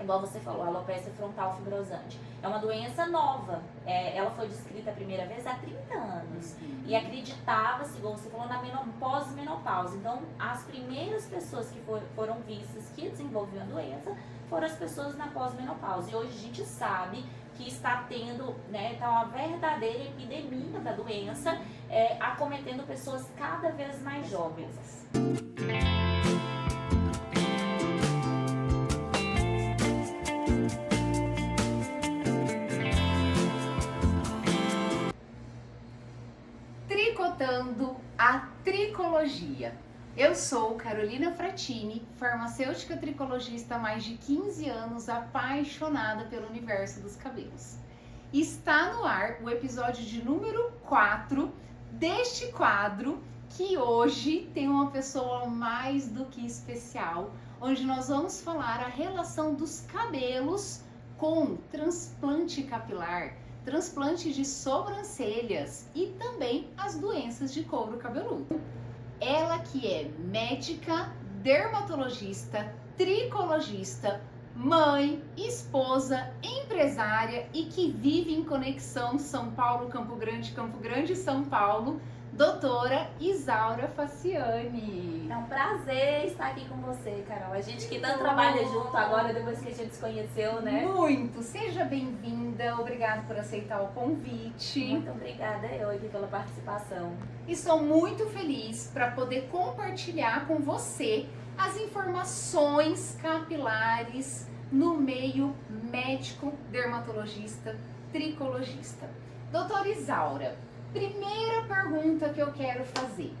igual você falou, a alopecia frontal fibrosante. É uma doença nova. Ela foi descrita a primeira vez há 30 anos. E acreditava-se, igual você falou, na pós-menopausa. Então, as primeiras pessoas que foram vistas que desenvolviam a doença foram as pessoas na pós-menopausa. E hoje a gente sabe que está tendo, né, tá uma verdadeira epidemia da doença, acometendo pessoas cada vez mais jovens. Tricotando a tricologia. Eu sou Carolina Fratini, farmacêutica tricologista há mais de 15 anos, apaixonada pelo universo dos cabelos. Está no ar o episódio de número 4 deste quadro, que hoje tem uma pessoa mais do que especial, onde nós vamos falar a relação dos cabelos com transplante capilar, transplante de sobrancelhas e também as doenças de couro cabeludo. Ela que é médica, dermatologista, tricologista, mãe, esposa, empresária e que vive em conexão São Paulo, Campo Grande, São Paulo, doutora Isaura Faciani. É um prazer estar aqui com você, Carol. A gente que tanto trabalha junto agora, depois que a gente se conheceu, né? Muito! Seja bem-vinda, obrigada por aceitar o convite. Muito obrigada eu aqui pela participação. Estou muito feliz para poder compartilhar com você as informações capilares no meio médico, dermatologista, tricologista. Doutora Isaura, primeira pergunta que eu quero fazer.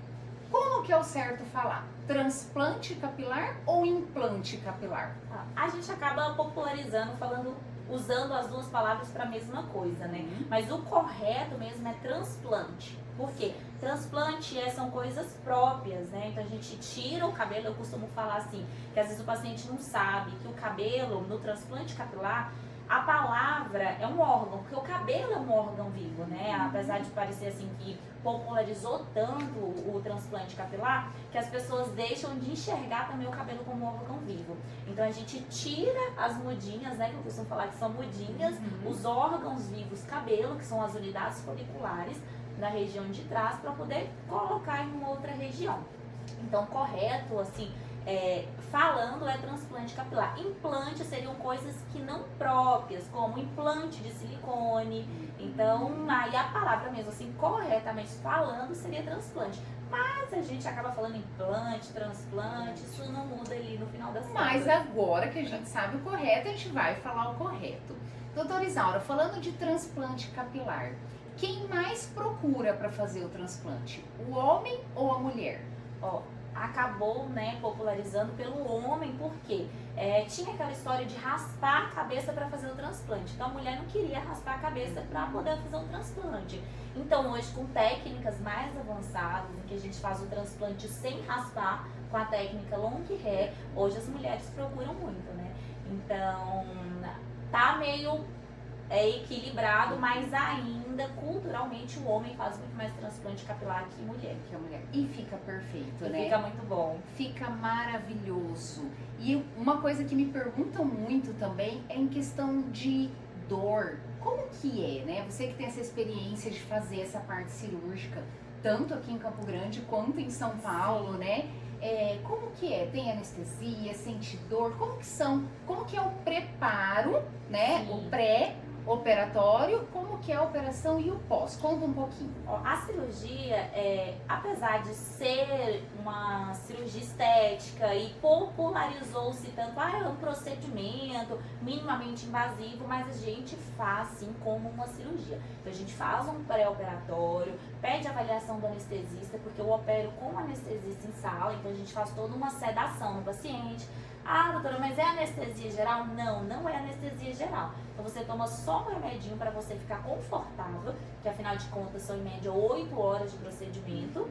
Como que é o certo falar? Transplante capilar ou implante capilar? A gente acaba popularizando, usando as duas palavras para a mesma coisa, né? Mas o correto mesmo é transplante. Por quê? Transplante são coisas próprias, né? Então a gente tira o cabelo, eu costumo falar assim, que às vezes o paciente não sabe que o cabelo, no transplante capilar, a palavra é um órgão, porque o cabelo é um órgão vivo, né? Apesar de parecer assim que popularizou tanto o transplante capilar, que as pessoas deixam de enxergar também o cabelo como um órgão vivo. Então a gente tira as mudinhas, né? Que eu costumo falar que são mudinhas, os órgãos vivos cabelo, que são as unidades foliculares na região de trás, para poder colocar em uma outra região. Então, correto, assim, falando é transplante capilar. Implante seriam coisas que não próprias, como implante de silicone. Então, aí a palavra mesmo, assim, corretamente falando, seria transplante. Mas a gente acaba falando implante, transplante, isso não muda ali no final das contas. Mas agora que a gente sabe o correto, a gente vai falar o correto. Doutora Isaura, falando de transplante capilar, quem mais procura para fazer o transplante? O homem ou a mulher? Acabou, né, popularizando pelo homem, porque tinha aquela história de raspar a cabeça para fazer o transplante. Então a mulher não queria raspar a cabeça para poder fazer o transplante. Então hoje, com técnicas mais avançadas, em que a gente faz o transplante sem raspar, com a técnica long hair, hoje as mulheres procuram muito, né? Então tá meio equilibrado, mas ainda culturalmente o homem faz muito mais transplante capilar que a mulher. E fica perfeito, E né? fica muito bom. Fica maravilhoso. E uma coisa que me perguntam muito também é em questão de dor. Como que é, né? Você que tem essa experiência de fazer essa parte cirúrgica, tanto aqui em Campo Grande quanto em São Paulo, né? Como que é? Tem anestesia, sente dor? Como que é o preparo, né? Sim. O pré-operatório, como que é a operação e o pós? Conta um pouquinho. A cirurgia, apesar de ser uma cirurgia estética e popularizou-se tanto, é um procedimento minimamente invasivo, mas a gente faz sim como uma cirurgia. Então a gente faz um pré-operatório, pede avaliação do anestesista, porque eu opero com anestesista em sala, então a gente faz toda uma sedação no paciente. Doutora, mas é anestesia geral? Não, não é anestesia geral. Então você toma só um remedinho para você ficar confortável, que afinal de contas são em média 8 horas de procedimento.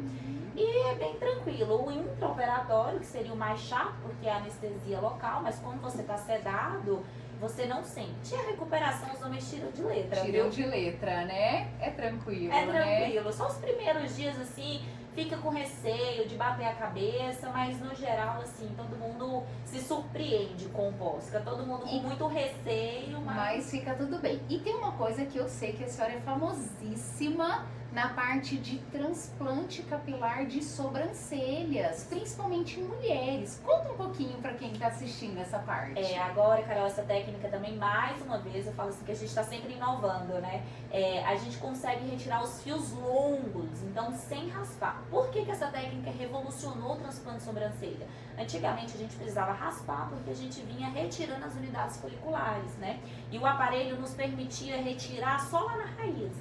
E é bem tranquilo. O intraoperatório, que seria o mais chato, porque é anestesia local, mas quando você está sedado, você não sente. E a recuperação, os homens tiram de letra, Tiram de letra, né? É tranquilo, É tranquilo. Só os primeiros dias, assim, fica com receio de bater a cabeça, mas no geral, assim, todo mundo se surpreende com o pós. Fica todo mundo com muito receio, mas fica tudo bem. E tem uma coisa que eu sei que a senhora é famosíssima na parte de transplante capilar de sobrancelhas, principalmente em mulheres. Conta um pouquinho para quem está assistindo essa parte. Agora, Carol, essa técnica também, mais uma vez, eu falo assim que a gente está sempre inovando, né? A gente consegue retirar os fios longos, então sem raspar. Por que essa técnica revolucionou o transplante de sobrancelha? Antigamente a gente precisava raspar porque a gente vinha retirando as unidades foliculares, né? E o aparelho nos permitia retirar só lá na raiz.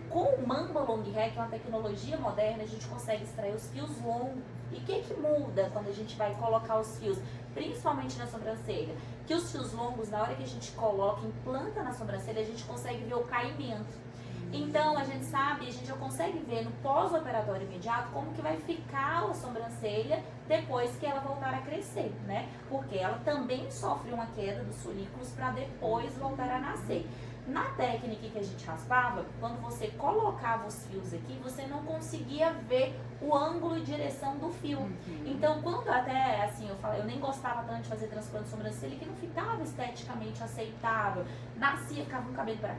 Com o Mamba Long Hair, que é uma tecnologia moderna, a gente consegue extrair os fios longos. E o que muda quando a gente vai colocar os fios, principalmente na sobrancelha? Que os fios longos, na hora que a gente coloca, implanta na sobrancelha, a gente consegue ver o caimento. Então, a gente sabe, a gente já consegue ver no pós-operatório imediato como que vai ficar a sobrancelha depois que ela voltar a crescer, né? Porque ela também sofre uma queda dos folículos para depois voltar a nascer. Na técnica que a gente raspava, quando você colocava os fios aqui, você não conseguia ver o ângulo e direção do fio. Então, quando até, assim, eu nem gostava tanto de fazer transplante de sobrancelha, que não ficava esteticamente aceitável. Nascia, ficava um cabelo pra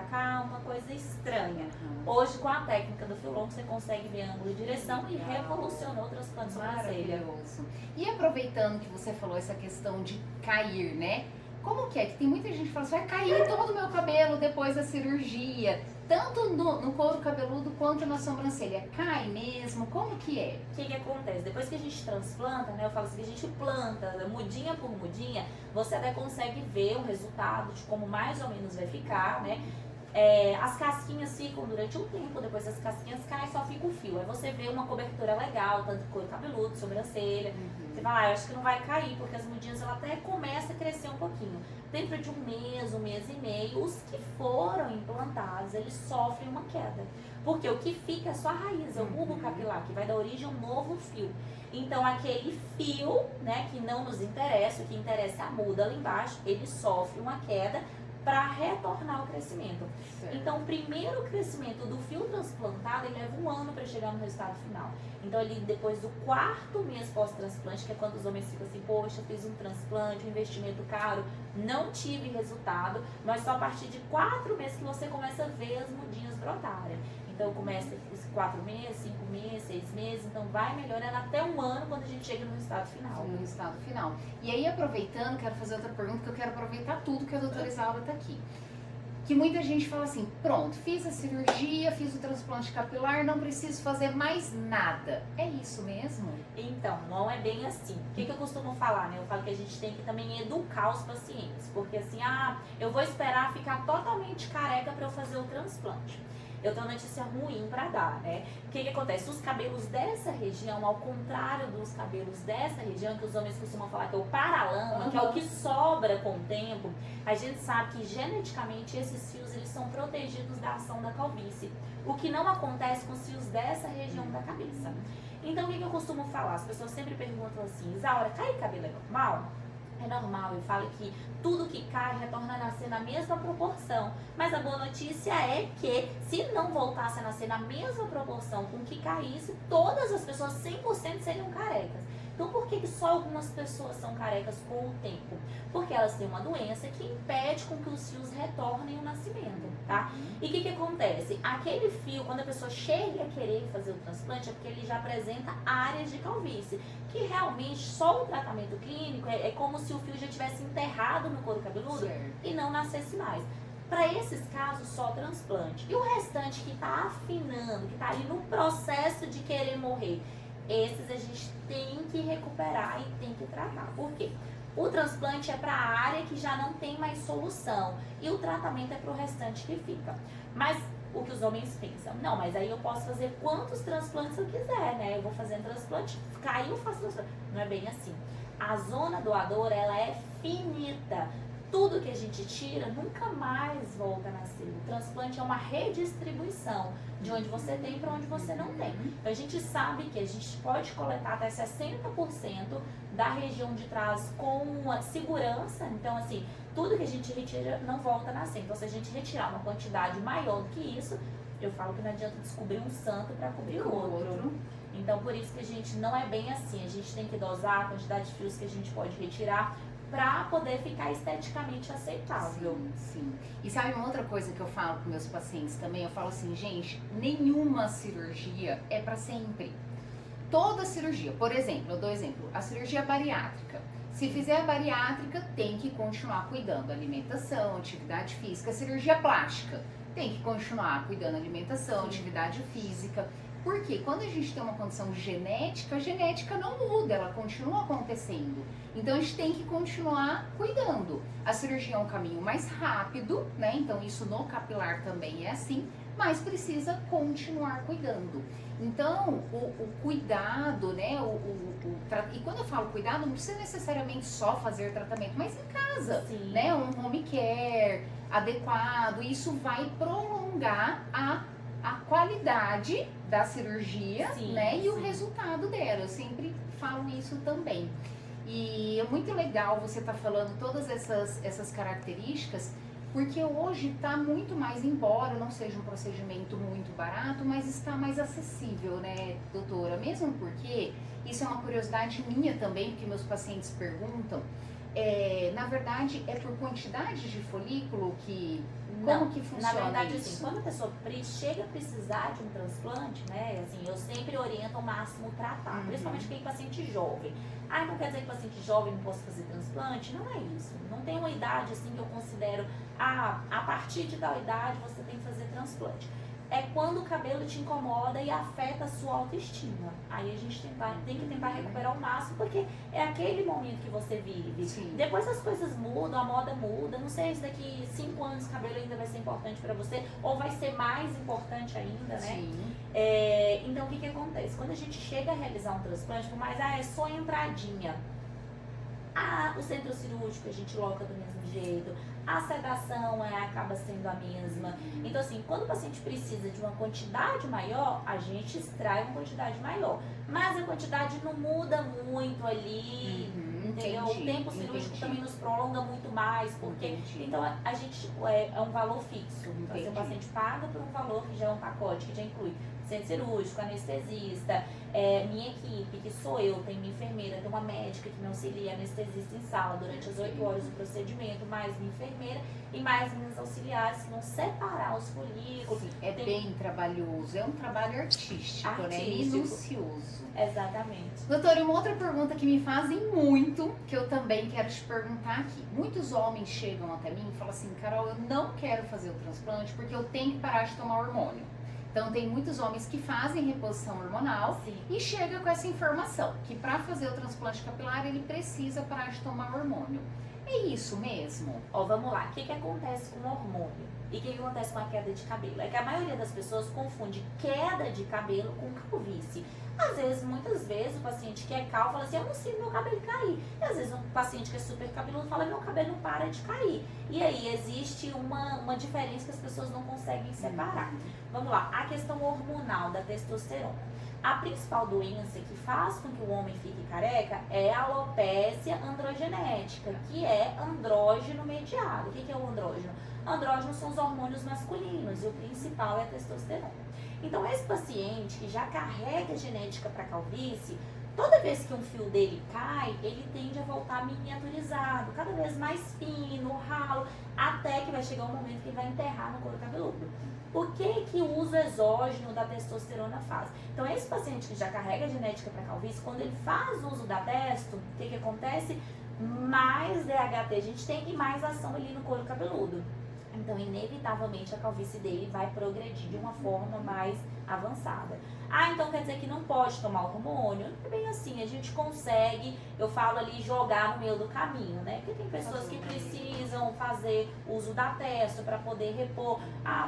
cá, uma coisa estranha. Hoje, com a técnica do fio longo, você consegue ver ângulo e direção e revolucionou o transplante de sobrancelha. Maravilhoso. E aproveitando que você falou essa questão de cair, né? Como que é? Que tem muita gente que fala assim, vai cair todo o meu cabelo depois da cirurgia. Tanto no couro cabeludo quanto na sobrancelha. Cai mesmo? Como que é? O que acontece? Depois que a gente transplanta, né? Eu falo assim, que a gente planta mudinha por mudinha, você até consegue ver o resultado de como mais ou menos vai ficar, né? As casquinhas ficam durante um tempo, depois as casquinhas caem, só fica o fio. Aí você vê uma cobertura legal, tanto couro cabeludo, sobrancelha. Você fala, eu acho que não vai cair, porque as mudinhas ela até começa a crescer um pouquinho. Dentro de um mês e meio, os que foram implantados, eles sofrem uma queda. Porque o que fica é só a raiz, é o bulbo capilar, que vai dar origem a um novo fio. Então, aquele fio, né, que não nos interessa, o que interessa é a muda lá embaixo, ele sofre uma queda para retornar o crescimento. Certo. Então, o primeiro crescimento do fio transplantado, ele leva 1 ano para chegar no resultado final. Então, ele depois do 4º mês pós-transplante, que é quando os homens ficam assim, poxa, fiz um transplante, um investimento caro, não tive resultado, mas só a partir de 4 meses que você começa a ver as mudinhas brotarem. Então, começa os 4 meses, 5 meses, 6 meses, então vai melhorando até 1 ano quando a gente chega no resultado final. No resultado final. E aí, aproveitando, quero fazer outra pergunta, que eu quero aproveitar tudo que a doutora Isaura está aqui. Que muita gente fala assim, pronto, fiz a cirurgia, fiz o transplante capilar, não preciso fazer mais nada. É isso mesmo? Então, não é bem assim. O que eu costumo falar, né? Eu falo que a gente tem que também educar os pacientes. Porque assim, eu vou esperar ficar totalmente careca para eu fazer o transplante. Eu tenho uma notícia ruim para dar, né? O que acontece? Os cabelos dessa região, ao contrário dos cabelos dessa região, que os homens costumam falar que é o paralama, que é o que sobra com o tempo, a gente sabe que geneticamente esses fios eles são protegidos da ação da calvície, o que não acontece com os fios dessa região da cabeça. Então, o que eu costumo falar? As pessoas sempre perguntam assim, Isaura, cair cabelo é normal? É normal, eu falo que tudo que cai retorna a nascer na mesma proporção. Mas a boa notícia é que se não voltasse a nascer na mesma proporção com que caísse, todas as pessoas 100% seriam carecas. Então por que só algumas pessoas são carecas com o tempo? Porque elas têm uma doença que impede com que os fios retornem ao nascimento, tá? E o que acontece? Aquele fio, quando a pessoa chega a querer fazer o transplante, é porque ele já apresenta áreas de calvície, que realmente só o tratamento clínico é como se o fio já tivesse enterrado no couro cabeludo, certo, e não nascesse mais. Para esses casos, só transplante. E o restante que está afinando, que está ali no processo de querer morrer, esses a gente tem que recuperar e tem que tratar. Por quê? O transplante é para a área que já não tem mais solução e o tratamento é para o restante que fica. Mas o que os homens pensam, não, mas aí eu posso fazer quantos transplantes eu quiser, né? Eu vou fazer transplante, caiu, eu faço transplante. Não é bem assim. A zona doadora, ela é finita. Tudo que a gente tira nunca mais volta a nascer. O transplante é uma redistribuição de onde você tem para onde você não tem. Então a gente sabe que a gente pode coletar até 60% da região de trás com segurança. Então assim, tudo que a gente retira não volta a nascer. Então se a gente retirar uma quantidade maior do que isso, Eu falo que não adianta descobrir um santo para cobrir o outro. Então, por isso que a gente não é bem assim. A gente tem que dosar a quantidade de fios que a gente pode retirar para poder ficar esteticamente aceitável. Sim, sim. E sabe uma outra coisa que eu falo com meus pacientes também? Eu falo assim, gente, nenhuma cirurgia é para sempre. Toda cirurgia, por exemplo, eu dou exemplo, a cirurgia bariátrica. Se fizer a bariátrica, tem que continuar cuidando da alimentação, atividade física. A cirurgia plástica, tem que continuar cuidando da alimentação, atividade física. Porque quando a gente tem uma condição genética, a genética não muda, ela continua acontecendo. Então a gente tem que continuar cuidando. A cirurgia é um caminho mais rápido, né? Então isso no capilar também é assim, mas precisa continuar cuidando. Então o cuidado, né? E quando eu falo cuidado, não precisa necessariamente só fazer tratamento, mas em casa, né? Um home care adequado, isso vai prolongar a qualidade da cirurgia, né? E o resultado dela. Eu sempre falo isso também. E é muito legal você estar falando todas essas características, porque hoje está muito mais, embora não seja um procedimento muito barato, mas está mais acessível, né, doutora? Mesmo porque, isso é uma curiosidade minha também, porque meus pacientes perguntam, na verdade, é por quantidade de folículo que... Como que funciona? Na verdade, isso? assim, quando a pessoa chega a precisar de um transplante, né, assim, eu sempre oriento ao máximo tratar, principalmente quem é paciente jovem. Ah, então quer dizer que paciente jovem não posso fazer transplante? Não é isso. Não tem uma idade, assim, que eu considero, a partir de tal idade você tem que fazer transplante. É quando o cabelo te incomoda e afeta a sua autoestima. Aí a gente tem que tentar recuperar o máximo, porque é aquele momento que você vive. Sim. Depois as coisas mudam, a moda muda. Não sei se daqui 5 anos o cabelo ainda vai ser importante pra você, ou vai ser mais importante ainda, né? Sim. Então o que acontece? Quando a gente chega a realizar um transplante, por mais, é só entradinha. O centro cirúrgico a gente loca do mesmo jeito, a sedação acaba sendo a mesma. Então, assim, quando o paciente precisa de uma quantidade maior, a gente extrai uma quantidade maior. Mas a quantidade não muda muito ali, entendeu? O tempo cirúrgico também nos prolonga muito mais, porque então a gente é um valor fixo. Então, assim, o paciente paga por um valor que já é um pacote, que já inclui centro cirúrgico, anestesista, minha equipe, que sou eu, tem minha enfermeira, tem uma médica que me auxilia, anestesista em sala durante as 8 horas do procedimento, mais minha enfermeira e mais minhas auxiliares que vão separar os folículos. Bem trabalhoso, é um trabalho artístico, né? Minucioso. Exatamente. Doutora, uma outra pergunta que me fazem muito, que eu também quero te perguntar aqui. Muitos homens chegam até mim e falam assim, Carol, eu não quero fazer o transplante porque eu tenho que parar de tomar hormônio. Então tem muitos homens que fazem reposição hormonal e chega com essa informação, que para fazer o transplante capilar ele precisa parar de tomar hormônio. É isso mesmo? Vamos lá, o que acontece com o hormônio? E o que acontece com a queda de cabelo? É que a maioria das pessoas confunde queda de cabelo com calvície. Às vezes, muitas vezes, o paciente que é calvo fala assim, eu não sinto meu cabelo cair. E às vezes, um paciente que é super cabeludo fala, meu cabelo não para de cair. E aí, existe uma diferença que as pessoas não conseguem separar. Vamos lá, a questão hormonal da testosterona. A principal doença que faz com que o homem fique careca é a alopécia androgenética, que é andrógeno mediado. O que é o andrógeno? Andrógeno são os hormônios masculinos e o principal é a testosterona. Então, esse paciente que já carrega genética para calvície, toda vez que um fio dele cai, ele tende a voltar miniaturizado, cada vez mais fino, ralo, até que vai chegar um momento que ele vai enterrar no couro cabeludo. O que o uso exógeno da testosterona faz? Então, esse paciente que já carrega genética para calvície, quando ele faz uso da testo, o que acontece? Mais DHT a gente tem e mais ação ali no couro cabeludo. Então, inevitavelmente, a calvície dele vai progredir de uma forma mais avançada. Então quer dizer que não pode tomar hormônio? Não é bem assim, a gente consegue, eu falo ali, jogar no meio do caminho, né? Porque tem pessoas que precisam fazer uso da testo para poder repor,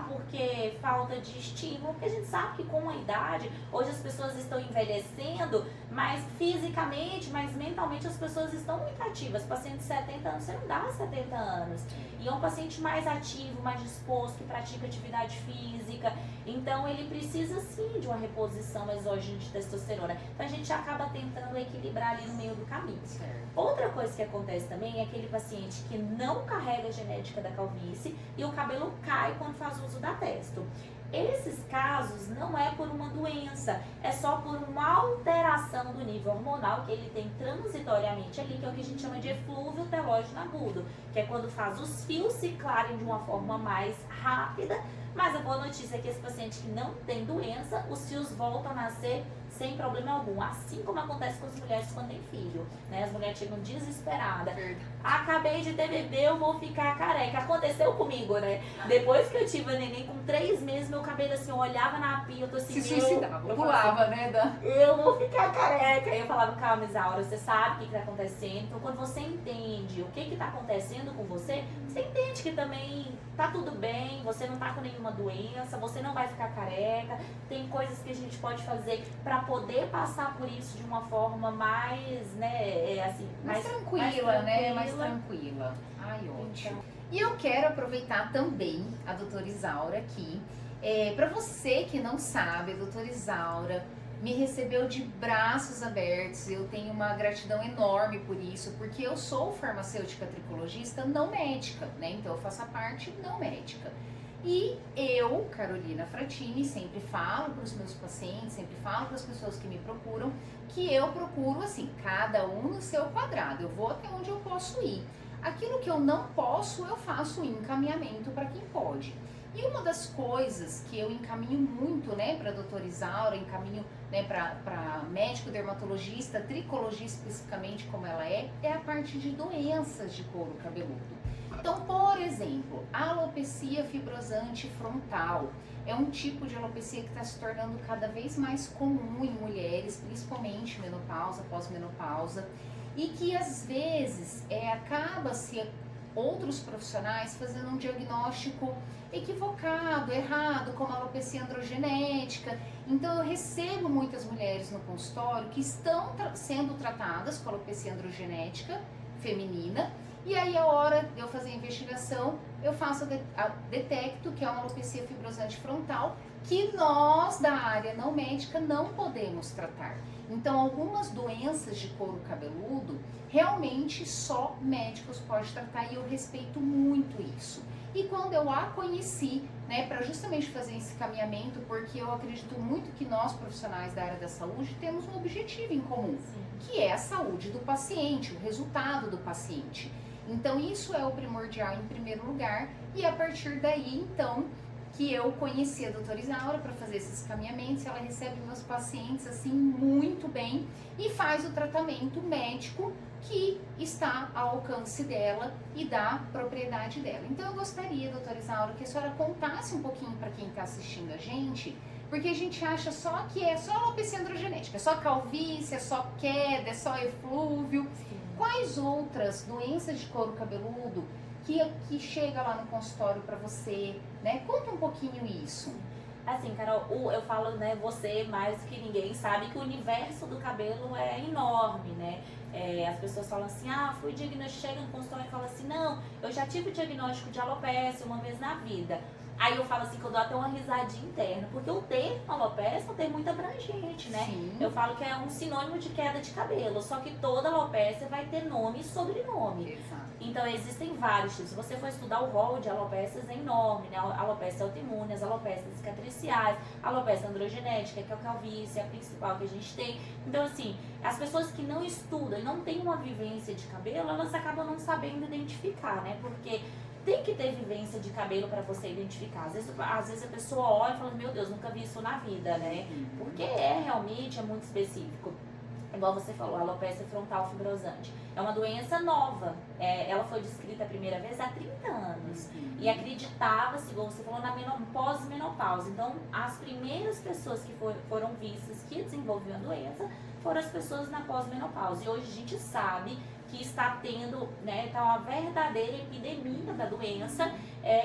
porque falta de estímulo, porque a gente sabe que com a idade, hoje as pessoas estão envelhecendo, mas fisicamente, mas mentalmente as pessoas estão muito ativas. Paciente de 70 anos, você não dá 70 anos. E é um paciente mais ativo, mais disposto, que pratica atividade física, então ele precisa sim de uma reposição exógena de testosterona. Então a gente acaba tentando equilibrar ali no meio do caminho. Certo. Outra coisa que acontece também é aquele paciente que não carrega carrega a genética da calvície e o cabelo cai quando faz uso da testo. Esses casos não é por uma doença, é só por uma alteração do nível hormonal que ele tem transitoriamente ali, que é o que a gente chama de eflúvio telógeno agudo, que é quando faz os fios ciclarem de uma forma mais rápida. Mas a boa notícia é que esse paciente que não tem doença, os fios voltam a nascer sem problema algum, assim como acontece com as mulheres quando têm filho, né? As mulheres chegam desesperadas. Acabei de ter bebê, eu vou ficar careca. Aconteceu comigo, né? Depois que eu tive a neném, com 3 meses, meu cabelo assim, eu olhava na pia, eu tô assim, se suicidava, pulava, né? Eu vou ficar careca. Aí eu falava, calma, Isaura, você sabe o que tá acontecendo. Então, quando você entende o que tá acontecendo com você, você entende que também tá tudo bem, você não tá com nenhuma doença, você não vai ficar careca. Tem coisas que a gente pode fazer pra poder passar por isso de uma forma mais, né, assim, mais tranquila, né? Mais tranquila. Ai, ótimo. Então. E eu quero aproveitar também a doutora Isaura aqui. Para você que não sabe, a doutora Isaura me recebeu de braços abertos. Eu tenho uma gratidão enorme por isso, porque eu sou farmacêutica tricologista não médica, né? Então eu faço a parte não médica. E eu, Carolina Fratini, sempre falo para os meus pacientes, sempre falo para as pessoas que me procuram, que eu procuro assim, cada um no seu quadrado. Eu vou até onde eu posso ir. Aquilo que eu não posso, eu faço encaminhamento para quem pode. E uma das coisas que eu encaminho muito, né, para a doutora Isaura, encaminho, né, para médico dermatologista, tricologista especificamente como ela é a parte de doenças de couro cabeludo. Então, por exemplo, a alopecia fibrosante frontal é um tipo de alopecia que está se tornando cada vez mais comum em mulheres, principalmente menopausa, pós-menopausa, e que às vezes acaba-se outros profissionais fazendo um diagnóstico equivocado, errado, como alopecia androgenética. Então eu recebo muitas mulheres no consultório que estão sendo tratadas com alopecia androgenética feminina, e aí a hora de eu fazer a investigação, eu detecto que é uma alopecia fibrosante frontal que nós da área não médica não podemos tratar. Então algumas doenças de couro cabeludo realmente só médicos podem tratar, e eu respeito muito isso. E quando eu a conheci, né, para justamente fazer esse caminhamento, porque eu acredito muito que nós profissionais da área da saúde temos um objetivo em comum, que é a saúde do paciente, o resultado do paciente. Então isso é o primordial em primeiro lugar, e a partir daí então que eu conheci a doutora Isaura para fazer esses caminhamentos. Ela recebe meus pacientes assim muito bem e faz o tratamento médico que está ao alcance dela e da propriedade dela. Então eu gostaria, doutora Isaura, que a senhora contasse um pouquinho para quem está assistindo a gente, porque a gente acha só que é só alopecia androgenética, é só calvície, é só queda, é só eflúvio. Quais outras doenças de couro cabeludo que chega lá no consultório para você, né? Conta um pouquinho isso. Assim, Carol, eu falo, né, você mais do que ninguém sabe que o universo do cabelo é enorme, né? As pessoas falam assim, fui diagnóstico, chega no consultório e fala assim, não, eu já tive o diagnóstico de alopecia uma vez na vida. Aí eu falo assim, que eu dou até uma risadinha interna, porque o termo alopecia é um termo muito abrangente, né? Sim. Eu falo que é um sinônimo de queda de cabelo, só que toda alopecia vai ter nome e sobrenome. Exato. Então existem vários tipos. Se você for estudar o rol de alopecias é enorme, né? Alopecia autoimune, as alopecias cicatriciais, alopecia androgenética, que é a calvície, é a principal que a gente tem. Então assim, as pessoas que não estudam e não têm uma vivência de cabelo, elas acabam não sabendo identificar, né? Porque tem que ter vivência de cabelo para você identificar. Às vezes a pessoa olha e fala, meu Deus, nunca vi isso na vida, né? Porque realmente muito específico. Igual você falou, a alopecia frontal fibrosante. É uma doença nova. Ela foi descrita a primeira vez há 30 anos. E acreditava-se, igual você falou, na pós-menopausa. Então, as primeiras pessoas que foram vistas que desenvolviam a doença foram as pessoas na pós-menopausa. E hoje a gente sabe que está tendo, né, tá uma verdadeira epidemia da doença,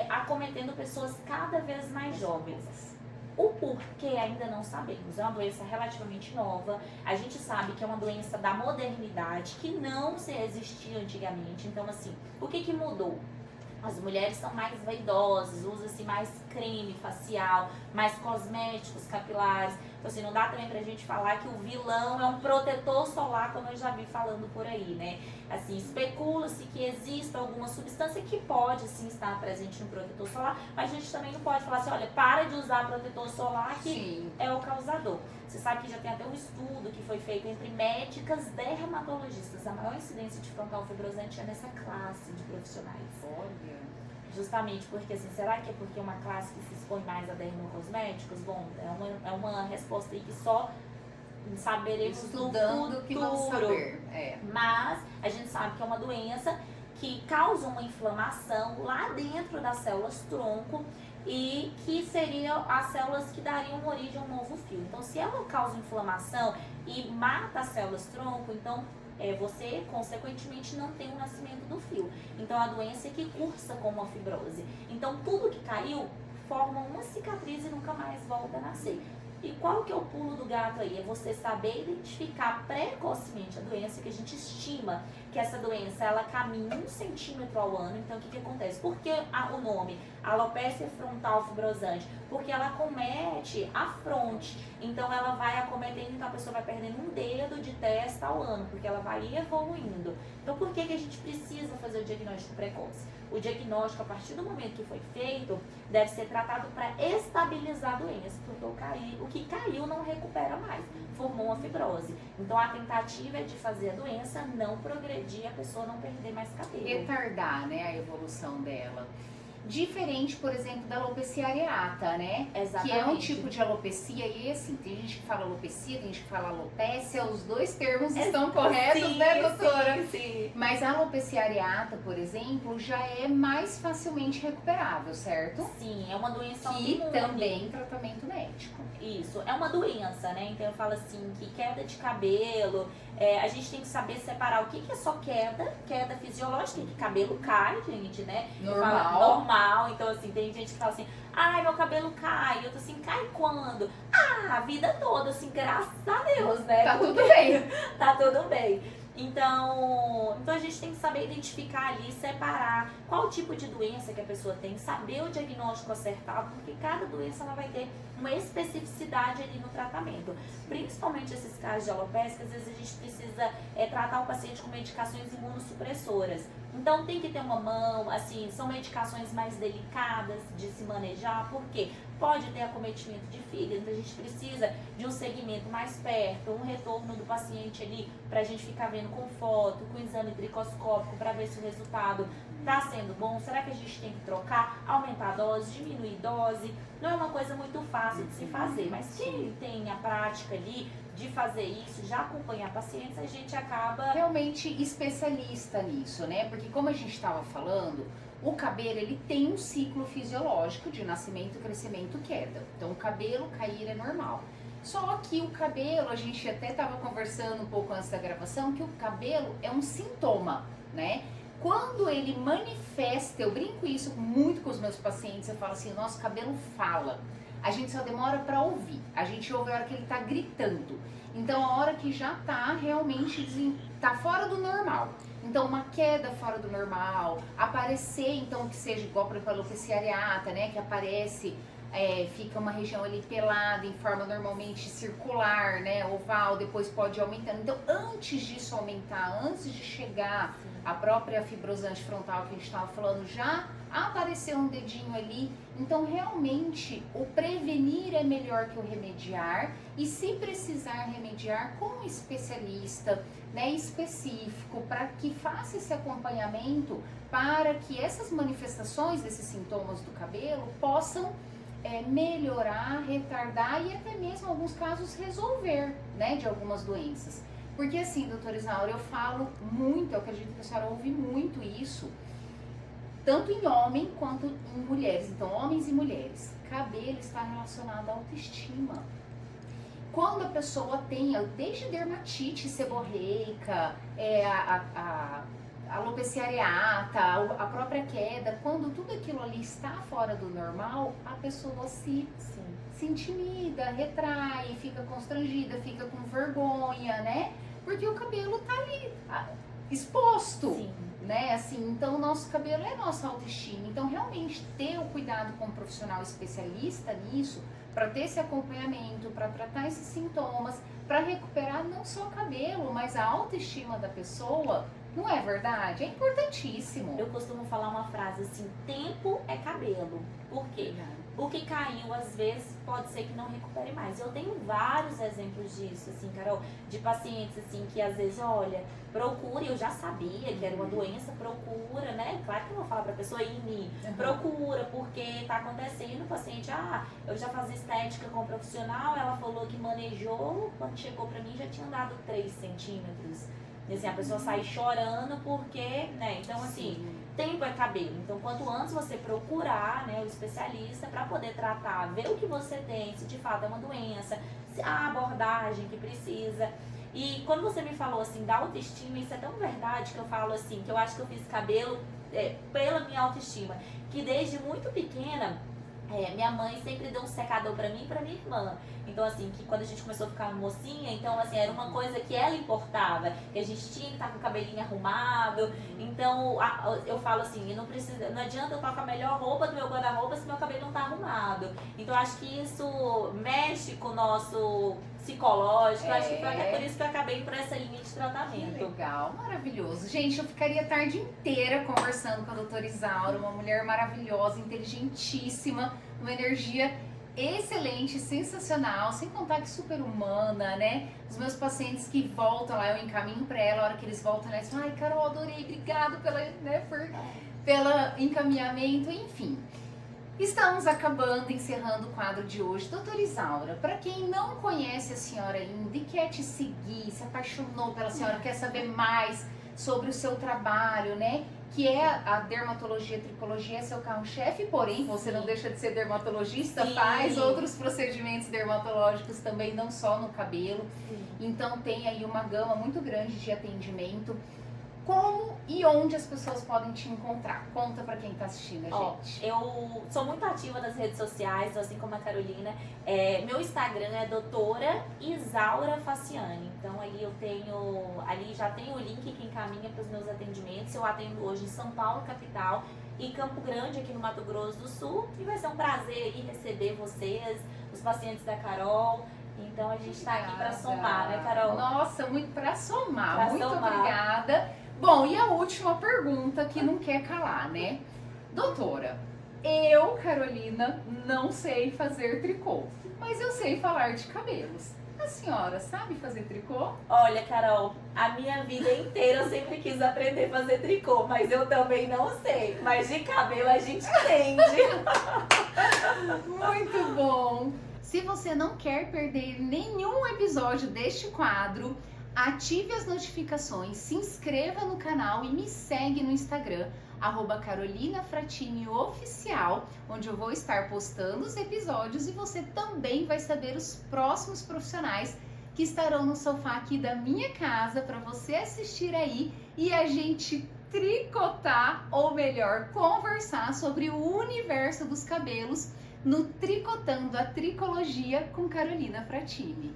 acometendo pessoas cada vez mais jovens. O porquê ainda não sabemos. É uma doença relativamente nova. A gente sabe que é uma doença da modernidade, que não se existia antigamente. Então, assim, o que mudou? As mulheres são mais vaidosas, usa-se mais creme facial, mais cosméticos capilares. Então, assim, não dá também pra gente falar que o vilão é um protetor solar, como eu já vi falando por aí, né? Assim, especula-se que exista alguma substância que pode, sim, estar presente no protetor solar, mas a gente também não pode falar assim, olha, para de usar protetor solar que Sim. é o causador. Você sabe que já tem até um estudo que foi feito entre médicas dermatologistas. A maior incidência de frontal fibrosante é nessa classe de profissionais. Olha. Justamente porque, assim, será que é porque é uma classe que se expõe mais a dermocosméticos? Bom, é uma resposta aí que só saberemos Estudando no futuro. que vamos saber. Mas a gente sabe que é uma doença que causa uma inflamação lá dentro das células tronco e que seriam as células que dariam origem a um novo fio. Então, se ela causa inflamação e mata as células tronco, então você, consequentemente, não tem o nascimento do fio. Então, a doença é que cursa com uma fibrose. Então, tudo que caiu forma uma cicatriz e nunca mais volta a nascer. E qual que é o pulo do gato aí? É você saber identificar precocemente a doença, que a gente estima que essa doença, ela caminha 1 centímetro ao ano. Então, o que acontece? Por que o nome? Alopecia frontal fibrosante? Porque ela acomete a fronte. Então, ela vai acometendo, então a pessoa vai perdendo um dedo de testa ao ano, porque ela vai evoluindo. Então, por que a gente precisa fazer o diagnóstico precoce? O diagnóstico, a partir do momento que foi feito, deve ser tratado para estabilizar a doença, porque o que caiu não recupera mais, formou uma fibrose. Então, a tentativa é de fazer a doença não progredir, a pessoa não perder mais cabelo. Retardar, né, a evolução dela. Diferente, por exemplo, da alopecia areata, né? Exatamente. Que é um tipo de alopecia e assim, tem gente que fala alopecia, tem gente que fala alopécia, os dois termos estão corretos, sim, né, doutora? Sim, sim. Mas a alopecia areata, por exemplo, já é mais facilmente recuperável, certo? Sim, é uma doença Que autoimune. também tratamento médico. Isso, é uma doença, né? Então eu falo assim, que queda de cabelo, a gente tem que saber separar o que é só queda fisiológica, que cabelo cai, gente, né? Normal. Normal, então assim, tem gente que fala assim, ai, meu cabelo cai, eu tô assim, cai quando? Ah, a vida toda, assim, graças a Deus, né? Tá tudo bem. Tá tudo bem. Então a gente tem que saber identificar ali, separar qual tipo de doença que a pessoa tem, saber o diagnóstico acertado, porque cada doença ela vai ter uma especificidade ali no tratamento. Principalmente esses casos de alopecia, às vezes a gente precisa tratar o paciente com medicações imunossupressoras. Então tem que ter uma mão, assim, são medicações mais delicadas de se manejar, porque pode ter acometimento de fígado, então a gente precisa de um segmento mais perto, um retorno do paciente ali, pra gente ficar vendo com foto, com exame tricoscópico, para ver se o resultado tá sendo bom. Será que a gente tem que trocar, aumentar a dose, diminuir a dose? Não é uma coisa muito fácil de se fazer, mas quem tem a prática ali de fazer isso, já acompanhar pacientes, a gente acaba Realmente especialista nisso, né? Porque como a gente estava falando, o cabelo ele tem um ciclo fisiológico de nascimento, crescimento, queda. Então o cabelo cair é normal. Só que o cabelo, a gente até estava conversando um pouco antes da gravação, que o cabelo é um sintoma, né? Quando ele manifesta, eu brinco isso muito com os meus pacientes, eu falo assim, o nosso cabelo fala. A gente só demora para ouvir. A gente ouve a hora que ele tá gritando. Então a hora que já tá realmente tá fora do normal. Então uma queda fora do normal, aparecer então que seja igual para a alopecia areata, né, que aparece fica uma região ali pelada em forma normalmente circular, né, oval, depois pode ir aumentando. Então antes disso aumentar, antes de chegar a própria fibrosante frontal que a gente estava falando, já apareceu um dedinho ali. Então realmente o prevenir é melhor que o remediar, e se precisar remediar com um especialista, né, específico, para que faça esse acompanhamento, para que essas manifestações desses sintomas do cabelo possam melhorar, retardar e até mesmo em alguns casos resolver, né, de algumas doenças. Porque assim, doutora Isaura, eu falo muito, eu acredito que a senhora ouve muito isso, tanto em homem quanto em mulheres. Então, homens e mulheres, cabelo está relacionado à autoestima. Quando a pessoa tem, desde dermatite seborreica, a alopecia areata, a própria queda, quando tudo aquilo ali está fora do normal, a pessoa se intimida, retrai, fica constrangida, fica com vergonha, né? Porque o cabelo tá ali exposto. Sim, né? Assim, então o nosso cabelo é nossa autoestima. Então, realmente, ter o cuidado com um profissional especialista nisso, para ter esse acompanhamento, para tratar esses sintomas, para recuperar não só o cabelo, mas a autoestima da pessoa, não é verdade? É importantíssimo. Eu costumo falar uma frase assim, tempo é cabelo. Por quê? O que caiu, às vezes, pode ser que não recupere mais. Eu tenho vários exemplos disso, assim, Carol, de pacientes, assim, que às vezes, olha, procura, eu já sabia que era uma doença, procura, né? Claro que eu vou falar pra pessoa ir, procura, porque tá acontecendo, o paciente, eu já fazia estética com o profissional, ela falou que manejou, quando chegou pra mim já tinha dado 3 centímetros. E assim, a pessoa sai chorando porque, né? Então, assim, tempo é cabelo. Então, quanto antes você procurar, né, o especialista para poder tratar, ver o que você tem, se de fato é uma doença, se a abordagem que precisa. E quando você me falou, assim, da autoestima, isso é tão verdade que eu falo, assim, que eu acho que eu fiz cabelo pela minha autoestima. Que desde muito pequena, minha mãe sempre deu um secador pra mim e pra minha irmã. Então, assim, que quando a gente começou a ficar mocinha, então, assim, era uma coisa que ela importava, que a gente tinha que estar com o cabelinho arrumado. Então, eu falo assim, não adianta eu estar com a melhor roupa do meu guarda-roupa se meu cabelo não tá arrumado. Então, acho que isso mexe com o nosso psicológico. Acho que foi até por isso que eu acabei por essa linha de tratamento. Que legal, maravilhoso. Gente, eu ficaria a tarde inteira conversando com a doutora Isaura, uma mulher maravilhosa, inteligentíssima, uma energia excelente, sensacional, sem contar que super humana, né? Os meus pacientes que voltam lá, eu encaminho pra ela, a hora que eles voltam, eles falam, ai, Carol, adorei, obrigado pelo encaminhamento, enfim. Estamos acabando, encerrando o quadro de hoje. Doutora Isaura, para quem não conhece a senhora ainda e quer te seguir, se apaixonou pela senhora, quer saber mais sobre o seu trabalho, né? Que é a dermatologia, tricologia é seu carro-chefe, porém você não deixa de ser dermatologista, faz outros procedimentos dermatológicos também, não só no cabelo. Então tem aí uma gama muito grande de atendimento. Como e onde as pessoas podem te encontrar? Conta pra quem tá assistindo a gente. Eu sou muito ativa nas redes sociais, assim como a Carolina. Meu Instagram é doutora Isaura Faciani. Então ali já tem o link que encaminha para os meus atendimentos. Eu atendo hoje em São Paulo, capital, e Campo Grande, aqui no Mato Grosso do Sul. E vai ser um prazer aí receber vocês, os pacientes da Carol. Então a gente tá aqui para somar, né, Carol? Nossa, muito para somar. Muito obrigada. Bom, e a última pergunta que não quer calar, né? Doutora, eu, Carolina, não sei fazer tricô, mas eu sei falar de cabelos. A senhora sabe fazer tricô? Olha, Carol, a minha vida inteira eu sempre quis aprender a fazer tricô, mas eu também não sei. Mas de cabelo a gente entende. Muito bom! Se você não quer perder nenhum episódio deste quadro, ative as notificações, se inscreva no canal e me segue no Instagram, @carolinafratini_oficial, onde eu vou estar postando os episódios e você também vai saber os próximos profissionais que estarão no sofá aqui da minha casa para você assistir aí e a gente tricotar, ou melhor, conversar sobre o universo dos cabelos no Tricotando a Tricologia com Carolina Fratini.